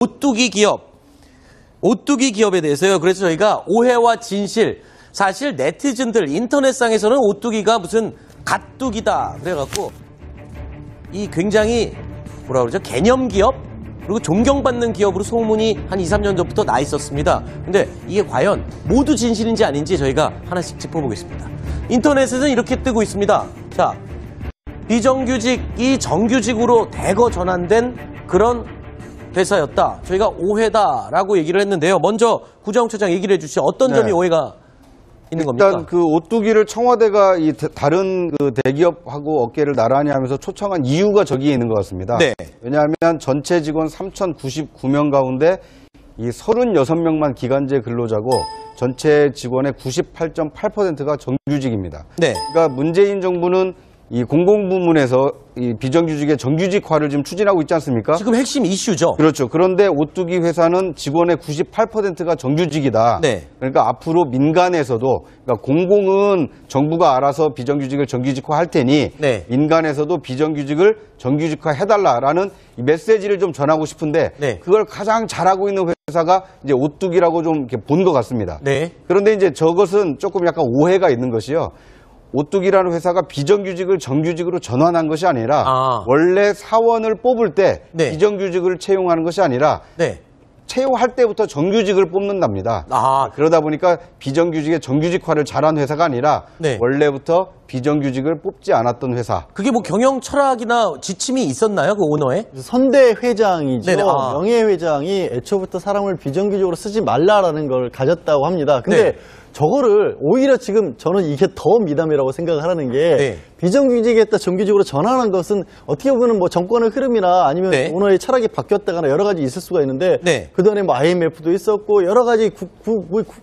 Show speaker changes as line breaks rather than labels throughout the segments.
오뚜기 기업에 대해서요. 그래서 저희가 오해와 진실, 사실 네티즌들 인터넷상에서는 오뚜기가 무슨 갓뚜기다 그래갖고 이 굉장히 뭐라 그러죠? 개념 기업 그리고 존경받는 기업으로 소문이 한 2, 3년 전부터 나 있었습니다. 근데 이게 과연 모두 진실인지 아닌지 저희가 하나씩 짚어보겠습니다. 인터넷에서는 이렇게 뜨고 있습니다. 자, 비정규직이 정규직으로 대거 전환된 그런 회사였다. 저희가 오해다라고 얘기를 했는데요. 먼저 구자홍 차장 얘기를 해주시죠. 어떤 점이 오해가 있는 겁니까?
일단 그 오뚜기를 청와대가 다른 그 대기업하고 어깨를 나란히 하면서 초청한 이유가 저기에 있는 것 같습니다.
네.
왜냐하면 전체 직원 3,099명 가운데 이 36명만 기간제 근로자고 전체 직원의 98.8%가 정규직입니다.
네.
그러니까 문재인 정부는 이 공공부문에서 이 비정규직의 정규직화를 지금 추진하고 있지 않습니까?
지금 핵심 이슈죠.
그렇죠. 그런데 오뚜기 회사는 직원의 98%가 정규직이다.
네.
그러니까 앞으로 민간에서도, 그러니까 공공은 정부가 알아서 비정규직을 정규직화 할 테니
네.
민간에서도 비정규직을 정규직화 해달라라는 이 메시지를 좀 전하고 싶은데
네.
그걸 가장 잘하고 있는 회사가 이제 오뚜기라고 좀 이렇게 본 것 같습니다.
네.
그런데 이제 저것은 조금 약간 오해가 있는 것이요. 오뚜기라는 회사가 비정규직을 정규직으로 전환한 것이 아니라 원래 사원을 뽑을 때
네.
비정규직을 채용하는 것이 아니라
네.
채용할 때부터 정규직을 뽑는답니다. 그러다 보니까 비정규직의 정규직화를 잘한 회사가 아니라
네.
원래부터 비정규직을 뽑지 않았던 회사.
그게 뭐 경영 철학이나 지침이 있었나요? 그 오너에?
선대 회장이죠.
네네.
명예 회장이 애초부터 사람을 비정규직으로 쓰지 말라라는 걸 가졌다고 합니다. 근데
네.
저거를 오히려 지금 저는 이게 더 미담이라고 생각을 하는 게
네.
비정규직에다 정규직으로 전환한 것은 어떻게 보면 뭐 정권의 흐름이나 아니면
네.
오너의 철학이 바뀌었다거나 여러 가지 있을 수가 있는데
네.
그동안에 뭐 IMF도 있었고 여러 가지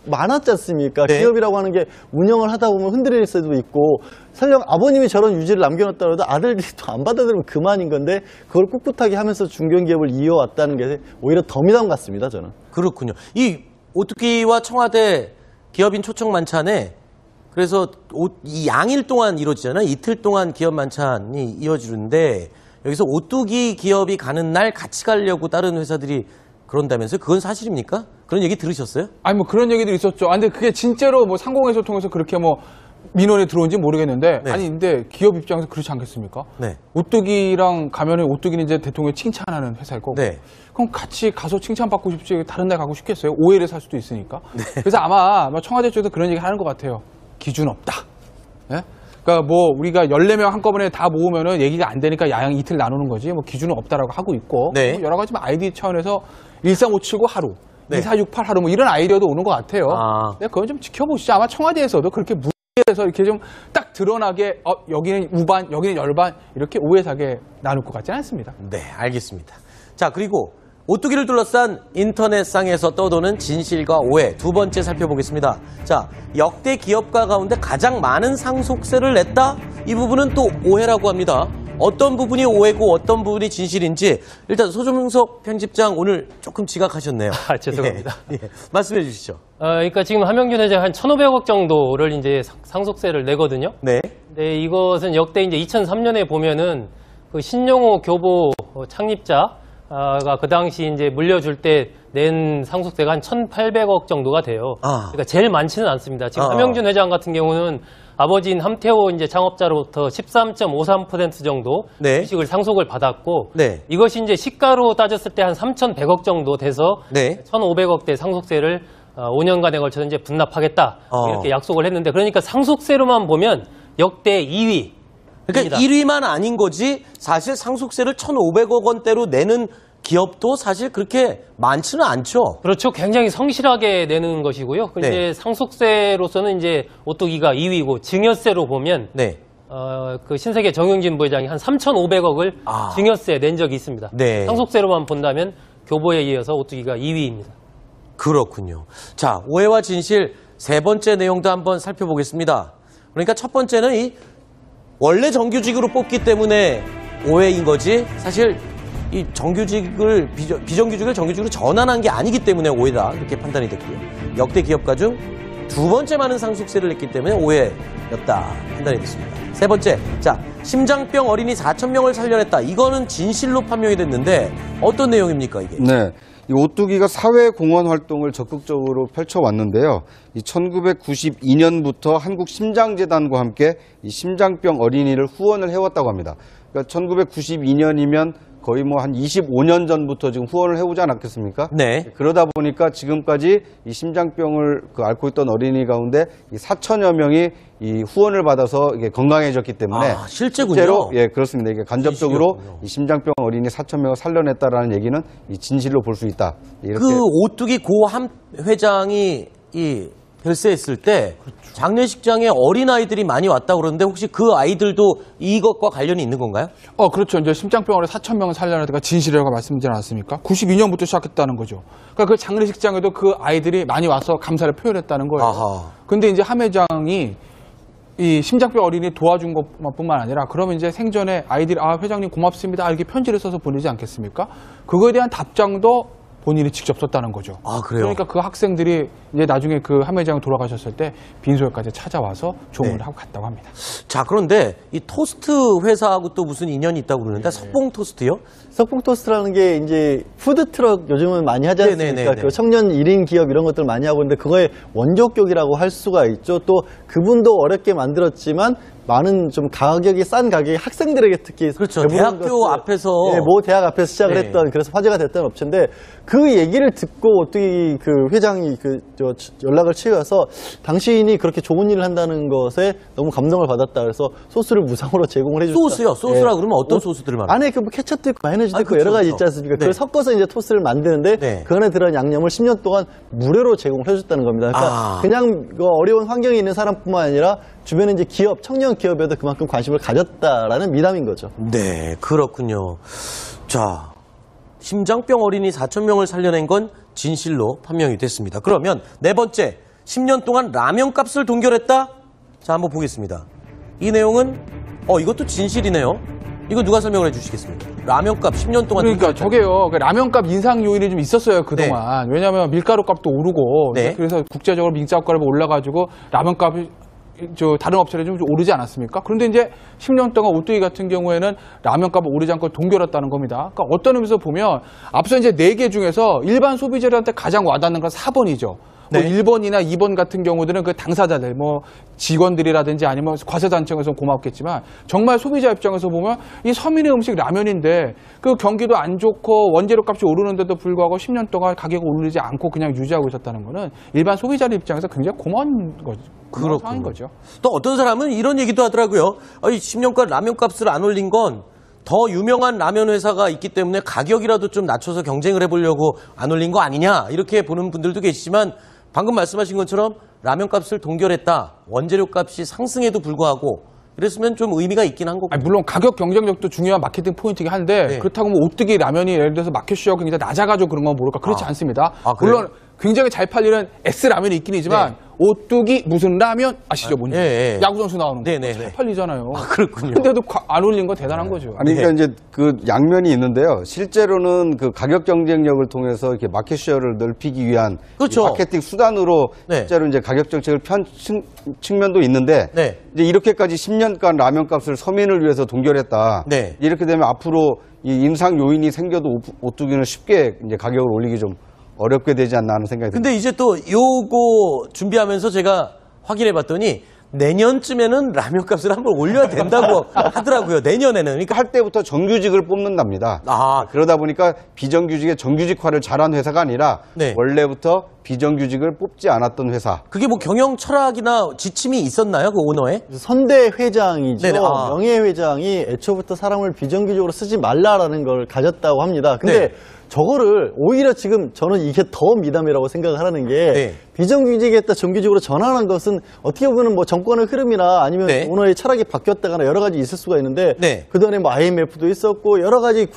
많았지 않습니까?
네.
기업이라고 하는 게 운영을 하다 보면 흔들릴 수도 있고 설령 아버님이 저런 유지를 남겨놨다 해도 아들들이 또 안 받아들이면 그만인 건데 그걸 꿋꿋하게 하면서 중견기업을 이어왔다는 게 오히려 더 미담 같습니다. 저는.
그렇군요. 이 오뚜기와 청와대 기업인 초청 만찬에 그래서 이 양일 동안 이루어지잖아요. 이틀 동안 기업 만찬이 이어지는데 여기서 오뚜기 기업이 가는 날 같이 가려고 다른 회사들이 그런다면서요? 그건 사실입니까? 그런 얘기 들으셨어요?
아니 뭐 그런 얘기도 있었죠. 근데 그게 진짜로 뭐 상공회의소 통해서 그렇게 뭐 민원이 들어온지 모르겠는데
네.
아니 근데 기업 입장에서 그렇지 않겠습니까?
네.
오뚜기랑 가면은 오뚜기는 이제 대통령이 칭찬하는 회사일 거고
네.
그럼 같이 가서 칭찬받고 싶지 다른 데 가고 싶겠어요? 오해를 살 수도 있으니까. 그래서 아마 청와대 쪽에서 그런 얘기 하는 것 같아요. 기준 없다. 예? 그러니까 뭐 우리가 14명 한꺼번에 다 모으면은 얘기가 안 되니까 야양 이틀 나누는 거지 뭐 기준은 없다라고 하고 있고
네.
뭐 여러 가지 아이디 차원에서 13579 하루
네.
2468 하루 뭐 이런 아이디어도 오는 것 같아요. 근데 그건 좀 지켜보시죠. 아마 청와대에서도 그렇게 무리해서 이렇게 좀 딱 드러나게 여기는 우반 여기는 열반 이렇게 오해사게 나눌 것 같지는 않습니다.
네, 알겠습니다. 자, 그리고 오뚜기를 둘러싼 인터넷상에서 떠도는 진실과 오해 두 번째 살펴보겠습니다. 자, 역대 기업가 가운데 가장 많은 상속세를 냈다? 이 부분은 또 오해라고 합니다. 어떤 부분이 오해고 어떤 부분이 진실인지 일단 소정석 편집장 오늘 조금 지각하셨네요.
죄송합니다.
예, 말씀해 주시죠.
그러니까 지금 한명준 회장 한 1,500억 정도를 이제 상속세를 내거든요.
네.
근데 이것은 역대 이제 2003년에 보면은 그 신용호 교보 창립자가 그 당시 이제 물려줄 때 낸 상속세가 한 1,800억 정도가 돼요. 그러니까 제일 많지는 않습니다. 지금 한명준 회장 같은 경우는 아버지인 함태호 이제 창업자로부터 13.53% 정도
네.
주식을 상속을 받았고
네.
이것이 이제 시가로 따졌을 때 한 3,100억 정도 돼서
네.
1,500억대 상속세를 5년간에 걸쳐서 이제 분납하겠다 이렇게 약속을 했는데 그러니까 상속세로만 보면 역대 2위.
그러니까 1위만 아닌 거지 사실 상속세를 1,500억 원대로 내는 기업도 사실 그렇게 많지는 않죠.
그렇죠. 굉장히 성실하게 내는 것이고요.
네.
이제 상속세로서는 이제 오뚜기가 2위고 증여세로 보면
네.
그 신세계 정용진 부회장이 한 3,500억을 증여세 낸 적이 있습니다.
네.
상속세로만 본다면 교보에 이어서 오뚜기가 2위입니다.
그렇군요. 자, 오해와 진실 세 번째 내용도 한번 살펴보겠습니다. 그러니까 첫 번째는 이 원래 정규직으로 뽑기 때문에 오해인 거지 사실 이 정규직을 비정규직을 정규직으로 전환한 게 아니기 때문에 오해다 그렇게 판단이 됐고요. 역대 기업가 중 두 번째 많은 상속세를 냈기 때문에 오해였다 판단이 됐습니다. 세 번째, 자 심장병 어린이 4,000명을 살려냈다. 이거는 진실로 판명이 됐는데 어떤 내용입니까 이게?
네. 이 오뚜기가 사회공헌 활동을 적극적으로 펼쳐왔는데요. 이 1992년부터 한국심장재단과 함께 이 심장병 어린이를 후원을 해왔다고 합니다. 그러니까 1992년이면 거의 뭐 한 25년 전부터 지금 후원을 해오지 않았겠습니까?
네.
그러다 보니까 지금까지 이 심장병을 앓고 있던 어린이 가운데 이 4천여 명이 이 후원을 받아서 이게 건강해졌기 때문에
실제군요.
실제로 예 그렇습니다. 이게 간접적으로
진실이었군요.
이 심장병 어린이 4천 명을 살려냈다라는 얘기는 이 진실로 볼 수 있다. 이렇게
그 오뚜기 고함 회장이 이 별세했을 때 장례식장에 어린아이들이 많이 왔다고 그러는데 혹시 그 아이들도 이것과 관련이 있는 건가요?
그렇죠. 이제 심장병으로 4,000명을 살려내다가 진실이라고 말씀드리지 않았습니까? 92년부터 시작했다는 거죠. 그러니까 그 장례식장에도 그 아이들이 많이 와서 감사를 표현했다는 거예요.
아하.
근데 이제 함 회장이 이 심장병 어린이 도와준 것뿐만 아니라 그러면 이제 생전에 아이들이 회장님 고맙습니다 이렇게 편지를 써서 보내지 않겠습니까? 그거에 대한 답장도 본인이 직접 썼다는 거죠.
그래요?
그러니까 그 학생들이 이제 나중에 그 함 회장이 돌아가셨을 때 빈소에까지 찾아와서 조문을 하고 갔다고 합니다.
자, 그런데 이 토스트 회사하고 또 무슨 인연이 있다고 그러는데 석봉 토스트요?
석봉 토스트라는 게 이제 푸드트럭 요즘은 많이 하지 않습니까?
네네네네.
그 청년 1인 기업 이런 것들 많이 하고 있는데 그거의 원조격이라고 할 수가 있죠. 또 그분도 어렵게 만들었지만 많은 좀 가격이 싼 가격에 학생들에게 특히
그렇죠.
배부른
대학교
것을,
앞에서.
모 대학 앞에서 시작을
네.
했던 그래서 화제가 됐던 업체인데 그 얘기를 듣고 어떻게 그 회장이 연락을 취해서 당신이 그렇게 좋은 일을 한다는 것에 너무 감동을 받았다 그래서 소스를 무상으로 제공을 해줬다.
소스요? 소스라 그러면 어떤 소스들을 말하는
안에 그 뭐 케첩도 있고 마요네즈도 있고
그쵸,
여러 가지
그쵸.
있지 않습니까?
네.
그걸 섞어서 이제 토스를 만드는데
네.
그 안에 들어간 양념을 10년 동안 무료로 제공을 해줬다는 겁니다. 그러니까 그냥 그 어려운 환경에 있는 사람뿐만 아니라 주변에 이제 기업, 청년 기업에도 그만큼 관심을 가졌다라는 미담인 거죠.
네, 그렇군요. 자, 심장병 어린이 4,000명을 살려낸 건 진실로 판명이 됐습니다. 그러면 네 번째, 10년 동안 라면 값을 동결했다? 자, 한번 보겠습니다. 이 내용은, 이것도 진실이네요. 이거 누가 설명을 해주시겠습니까? 라면 값 10년 동안.
그러니까 저게요. 그 라면값 인상 요인이 좀 있었어요 그동안. 왜냐하면 밀가루 값도 오르고
네.
그래서 국제적으로 밀가루값이 올라가지고 라면값이 다른 업체에 좀 오르지 않았습니까? 그런데 이제 10년 동안 오뚜기 같은 경우에는 라면값이 오르지 않고 동결했다는 겁니다. 그러니까 어떤 의미에서 보면 앞서 이제 4개 중에서 일반 소비자들한테 가장 와닿는 건 4번이죠.
네.
뭐 1번이나 2번 같은 경우들은 그 당사자들, 뭐 직원들이라든지 아니면 과세단체에서 고맙겠지만 정말 소비자 입장에서 보면 이 서민의 음식 라면인데 그 경기도 안 좋고 원재료 값이 오르는데도 불구하고 10년 동안 가격이 오르지 않고 그냥 유지하고 있었다는 거는 일반 소비자들 입장에서 굉장히 고마운 거죠. 고마운 상황인 거죠.
또 어떤 사람은 이런 얘기도 하더라고요. 10년간 라면 값을 안 올린 건 더 유명한 라면 회사가 있기 때문에 가격이라도 좀 낮춰서 경쟁을 해보려고 안 올린 거 아니냐 이렇게 보는 분들도 계시지만 방금 말씀하신 것처럼 라면 값을 동결했다. 원재료 값이 상승에도 불구하고 그랬으면 좀 의미가 있긴 한 거고.
물론 가격 경쟁력도 중요한 마케팅 포인트이긴 한데
네.
그렇다고 뭐 오뚜기 라면이 예를 들어서 마켓 슈어가 굉장히 낮아가지고 그런 건 모를까 그렇지 않습니다.
그래요?
물론 굉장히 잘 팔리는 S 라면이 있긴 하지만 오뚜기 무슨 라면 아시죠? 뭔지
예.
야구 선수 나오는 거
네네네.
잘 팔리잖아요.
그렇군요.
근데도 안 올린 건 대단한 거죠.
아니, 그러니까 이제 그 양면이 있는데요. 실제로는 그 가격 경쟁력을 통해서 이렇게 마켓 쉐어를 넓히기 위한
그렇죠.
이 마케팅 수단으로
네.
실제로 이제 가격 정책을 편 측면도 있는데
네.
이제 이렇게까지 10년간 라면 값을 서민을 위해서 동결했다.
네.
이렇게 되면 앞으로 이 인상 요인이 생겨도 오뚜기는 쉽게 이제 가격을 올리기 좀 어렵게 되지 않나 하는 생각이 듭니다.
근데 이제 또 요거 준비하면서 제가 확인해 봤더니 내년쯤에는 라면 값을 한번 올려야 된다고 하더라고요. 내년에는. 그러니까
할 때부터 정규직을 뽑는답니다. 그러다 보니까 비정규직의 정규직화를 잘한 회사가 아니라
네.
원래부터 비정규직을 뽑지 않았던 회사.
그게 뭐 경영 철학이나 지침이 있었나요? 그 오너에?
선대 회장이죠.
네네.
명예 회장이 애초부터 사람을 비정규직으로 쓰지 말라라는 걸 가졌다고 합니다. 근데
네.
저거를 오히려 지금 저는 이게 더 미담이라고 생각을 하는 게
네.
비정규직에다 정규직으로 전환한 것은 어떻게 보면 뭐 정권의 흐름이나 아니면
네.
오너의 철학이 바뀌었다거나 여러 가지 있을 수가 있는데
네.
그동안에 뭐 IMF도 있었고 여러 가지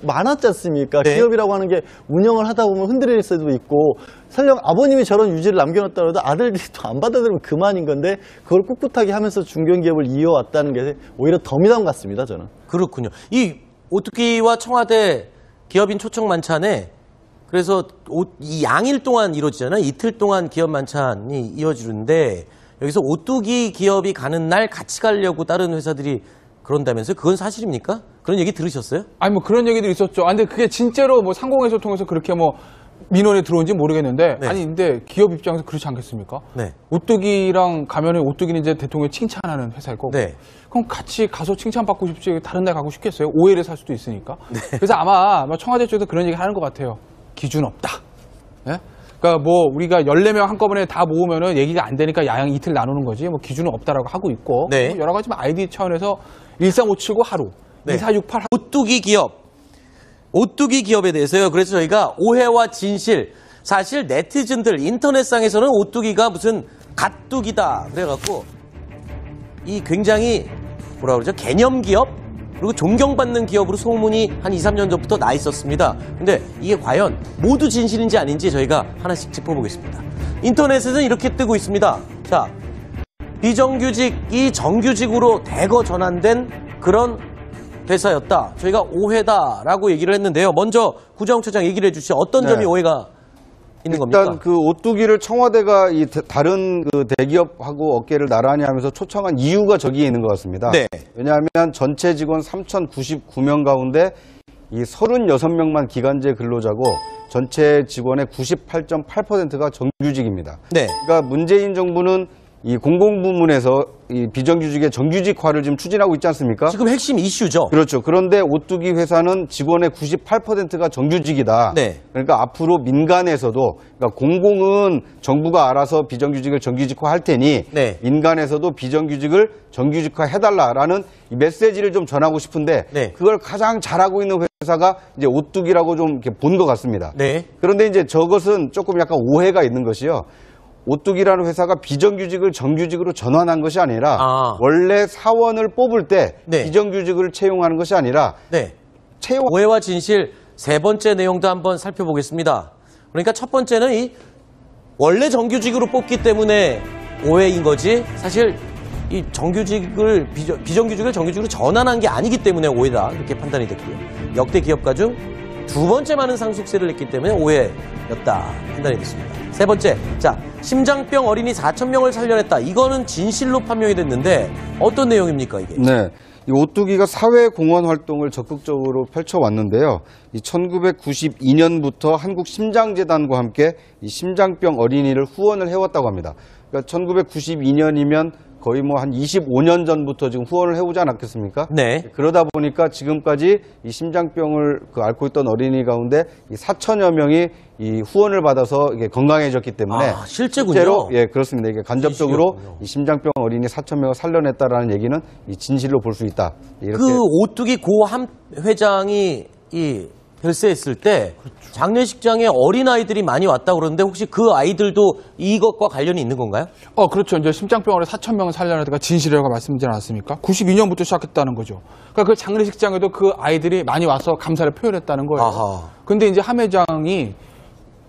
많았지 않습니까?
네.
기업이라고 하는 게 운영을 하다 보면 흔들릴 수도 있고 설령 아버님이 저런 유지를 남겨놨다 해도 아들들이 또 안 받아들이면 그만인 건데 그걸 꿋꿋하게 하면서 중견기업을 이어왔다는 게 오히려 더 미담 같습니다, 저는.
그렇군요. 이 오뚜기와 청와대 기업인 초청 만찬에 그래서 이 양일 동안 이루어지잖아요. 이틀 동안 기업 만찬이 이어지는데 여기서 오뚜기 기업이 가는 날 같이 가려고 다른 회사들이 그런다면서요? 그건 사실입니까? 그런 얘기 들으셨어요?
아니 뭐 그런 얘기도 있었죠. 아, 근데 그게 진짜로 뭐 상공회의소 통해서 그렇게 뭐 민원이 들어온지 모르겠는데
네.
아니 근데 기업 입장에서 그렇지 않겠습니까?
네.
오뚜기랑 가면은 오뚜기는 이제 대통령이 칭찬하는 회사일 거고
네.
그럼 같이 가서 칭찬받고 싶지 다른 데 가고 싶겠어요? 오해를 살 수도 있으니까.
네.
그래서 아마 청와대 쪽에서 그런 얘기 하는 것 같아요. 기준 없다. 예? 그러니까 뭐 우리가 14명 한꺼번에 다 모으면은 얘기가 안 되니까 야양 이틀 나누는 거지 뭐 기준은 없다라고 하고 있고
네.
뭐 여러 가지 아이디 차원에서 13579 하루,
네.
2468
오뚜기 기업에 대해서요. 그래서 저희가 오해와 진실, 사실 네티즌들 인터넷상에서는 오뚜기가 무슨 갓뚜기다 그래갖고 이 굉장히 뭐라 그러죠? 개념 기업 그리고 존경받는 기업으로 소문이 한 2, 3년 전부터 나 있었습니다. 근데 이게 과연 모두 진실인지 아닌지 저희가 하나씩 짚어보겠습니다. 인터넷에서는 이렇게 뜨고 있습니다. 자, 비정규직이 정규직으로 대거 전환된 그런 회사였다. 저희가 오해다라고 얘기를 했는데요. 먼저 구자홍 차장 얘기를 해주시죠. 어떤
네.
점이 오해가 있는 겁니까?
일단 그 오뚜기를 청와대가 다른 그 대기업하고 어깨를 나란히 하면서 초청한 이유가 저기에 있는 것 같습니다.
네.
왜냐하면 전체 직원 3,099명 가운데 이 36명만 기간제 근로자고 전체 직원의 98.8%가 정규직입니다.
네.
그러니까 문재인 정부는 이 공공부문에서 이 비정규직의 정규직화를 지금 추진하고 있지 않습니까?
지금 핵심 이슈죠.
그렇죠. 그런데 오뚜기 회사는 직원의 98%가 정규직이다.
네.
그러니까 앞으로 민간에서도, 그러니까 공공은 정부가 알아서 비정규직을 정규직화 할 테니
네.
민간에서도 비정규직을 정규직화 해달라라는 이 메시지를 좀 전하고 싶은데
네.
그걸 가장 잘하고 있는 회사가 이제 오뚜기라고 좀 이렇게 본 것 같습니다.
네.
그런데 이제 저것은 조금 약간 오해가 있는 것이요. 오뚜기라는 회사가 비정규직을 정규직으로 전환한 것이 아니라 원래 사원을 뽑을 때
네.
비정규직을 채용하는 것이 아니라
네. 오해와 진실 세 번째 내용도 한번 살펴보겠습니다. 그러니까 첫 번째는 이 원래 정규직으로 뽑기 때문에 오해인 거지 사실 이 정규직을 비정규직을 정규직으로 전환한 게 아니기 때문에 오해다 이렇게 판단이 됐고요. 역대 기업가 중 두 번째 많은 상속세를 냈기 때문에 오해였다 판단이 됐습니다. 세 번째, 자 심장병 어린이 4,000명을 살려냈다. 이거는 진실로 판명이 됐는데 어떤 내용입니까 이게?
네. 이 오뚜기가 사회공헌 활동을 적극적으로 펼쳐왔는데요. 이 1992년부터 한국심장재단과 함께 이 심장병 어린이를 후원을 해왔다고 합니다. 그러니까 1992년이면 거의 뭐 한 25년 전부터 지금 후원을 해오지 않았겠습니까?
네.
그러다 보니까 지금까지 이 심장병을 앓고 있던 어린이 가운데 이 4천여 명이 이 후원을 받아서 이게 건강해졌기 때문에
실제군요.
실제로 예 그렇습니다. 이게 간접적으로
진실이었군요.
이 심장병 어린이 4천 명을 살려냈다라는 얘기는 이 진실로 볼 수 있다. 이렇게
그 오뚜기 고함 회장이 이 별세했을 때 장례식장에 어린아이들이 많이 왔다고 그러는데 혹시 그 아이들도 이것과 관련이 있는 건가요?
그렇죠. 이제 심장병원에 4,000명을 살려내다가 진실이라고 말씀드리지 않았습니까? 92년부터 시작했다는 거죠. 그러니까 그 장례식장에도 그 아이들이 많이 와서 감사를 표현했다는 거예요.
아하.
근데 이제 함 회장이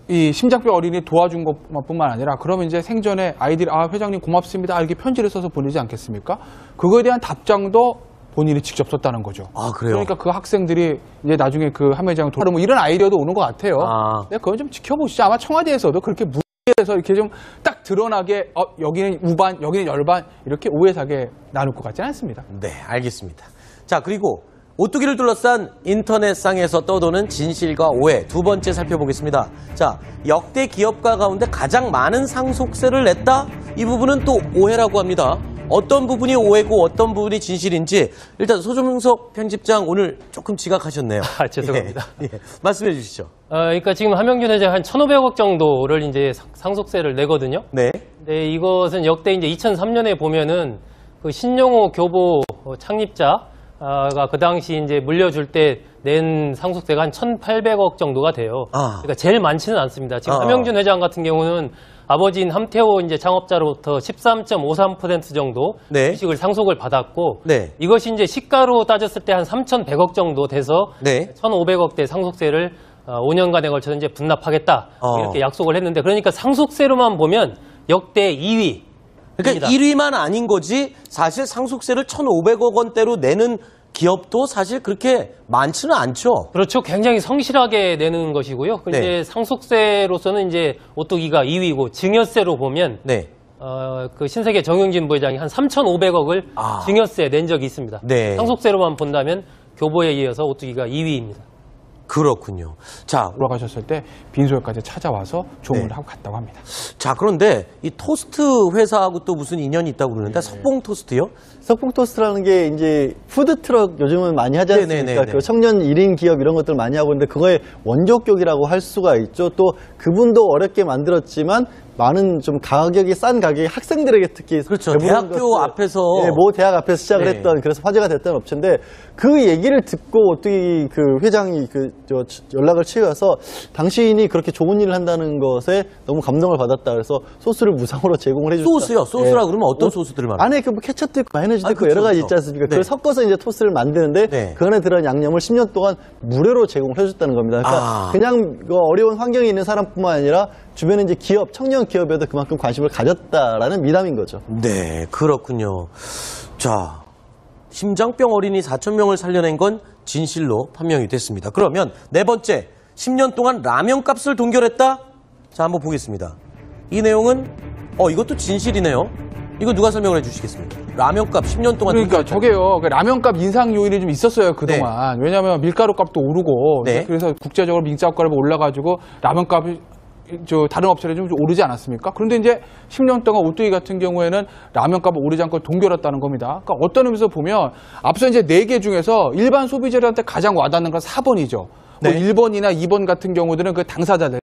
이 심장병 어린이 도와준 것뿐만 아니라 그러면 이제 생전에 아이들이 회장님 고맙습니다 이렇게 편지를 써서 보내지 않겠습니까? 그거에 대한 답장도 본인이 직접 썼다는 거죠.
그래요?
그러니까 그 학생들이 이제 나중에 그 함 회장을 도와서 뭐 이런 아이디어도 오는 것 같아요. 네, 그건 좀 지켜보시죠. 아마 청와대에서도 그렇게 무리해서 이렇게 좀 딱 드러나게 여기는 우반, 여기는 열반 이렇게 오해사게 나눌 것 같지는 않습니다.
네, 알겠습니다. 자, 그리고 오뚜기를 둘러싼 인터넷상에서 떠도는 진실과 오해 두 번째 살펴보겠습니다. 자, 역대 기업가 가운데 가장 많은 상속세를 냈다? 이 부분은 또 오해라고 합니다. 어떤 부분이 오해고 어떤 부분이 진실인지 일단 소종석 편집장 오늘 조금 지각하셨네요.
죄송합니다.
예, 말씀해 주시죠.
그러니까 지금 함영준 회장 한 1,500억 정도를 이제 상속세를 내거든요.
네.
네, 이것은 역대 이제 2003년에 보면은 그 신용호 교보 창립자가 그 당시 이제 물려줄 때 낸 상속세가 한 1,800억 정도가 돼요. 그러니까 제일 많지는 않습니다. 지금 함영준 회장 같은 경우는 아버지인 함태호 이제 창업자로부터 13.53% 정도
네.
주식을 상속을 받았고
네.
이것이 이제 시가로 따졌을 때 한 3,100억 정도 돼서
네.
1,500억대 상속세를 5년간에 걸쳐서 이제 분납하겠다 이렇게 약속을 했는데 그러니까 상속세로만 보면 역대 2위.
그러니까 1위만 아닌 거지 사실 상속세를 1,500억 원대로 내는 기업도 사실 그렇게 많지는 않죠.
그렇죠. 굉장히 성실하게 내는 것이고요.
네.
이제 상속세로서는 이제 오뚜기가 2위고 증여세로 보면
네.
그 신세계 정용진 부회장이 한 3,500억을 증여세 낸 적이 있습니다.
네.
상속세로만 본다면 교보에 이어서 오뚜기가 2위입니다.
그렇군요. 자,
돌아가셨을 때 빈소에까지 찾아와서 조문을
네.
하고 갔다고 합니다.
자, 그런데 이 토스트 회사하고 또 무슨 인연이 있다고 그러는데 석봉 토스트요?
석봉 토스트라는 게 이제 푸드트럭 요즘은 많이 하지 않습니까?
네네네네.
그 청년 1인 기업 이런 것들 많이 하고 있는데 그거의 원조격이라고 할 수가 있죠. 또 그분도 어렵게 만들었지만 많은 좀 가격이 싼 가격에 학생들에게 특히
그렇죠.
배부른
대학교 앞에서.
네, 모 대학 앞에서 시작을
네.
했던 그래서 화제가 됐던 업체인데 그 얘기를 듣고 어떻게 그 회장이 연락을 취해서 당신이 그렇게 좋은 일을 한다는 것에 너무 감동을 받았다. 그래서 소스를 무상으로 제공을 해줬다.
소스요? 소스라 그러면 어떤 소스들을 말하는
안에 그 뭐 케첩도 있고 마요네즈도
아,
있고 여러
그쵸,
가지
그쵸.
있지 않습니까?
네.
그걸 섞어서 이제 토스트를 만드는데
네.
그 안에 들어간 양념을 10년 동안 무료로 제공을 해줬다는 겁니다. 그러니까
아.
그냥 그 어려운 환경에 있는 사람뿐만 아니라 주변에 이제 기업, 청년 기업에도 그만큼 관심을 가졌다라는 미담인 거죠.
네, 그렇군요. 자, 심장병 어린이 4,000명을 살려낸 건 진실로 판명이 됐습니다. 그러면 네 번째, 10년 동안 라면 값을 동결했다? 자, 한번 보겠습니다. 이 내용은, 이것도 진실이네요. 이거 누가 설명을 해주시겠습니까? 라면 값 10년 동안
그러니까
동결했다.
저게요. 그 라면값 인상 요인이 좀 있었어요 그동안. 왜냐하면 밀가루 값도 오르고
네.
그래서 국제적으로 민가값이 올라가지고 라면값이 다른 업체에 좀 오르지 않았습니까? 그런데 이제 10년 동안 오뚜기 같은 경우에는 라면값이 오르지 않고 동결했다는 겁니다. 그러니까 어떤 의미에서 보면 앞서 이제 4개 중에서 일반 소비자들한테 가장 와닿는 건 4번이죠.
네.
뭐 1번이나 2번 같은 경우들은 그 당사자들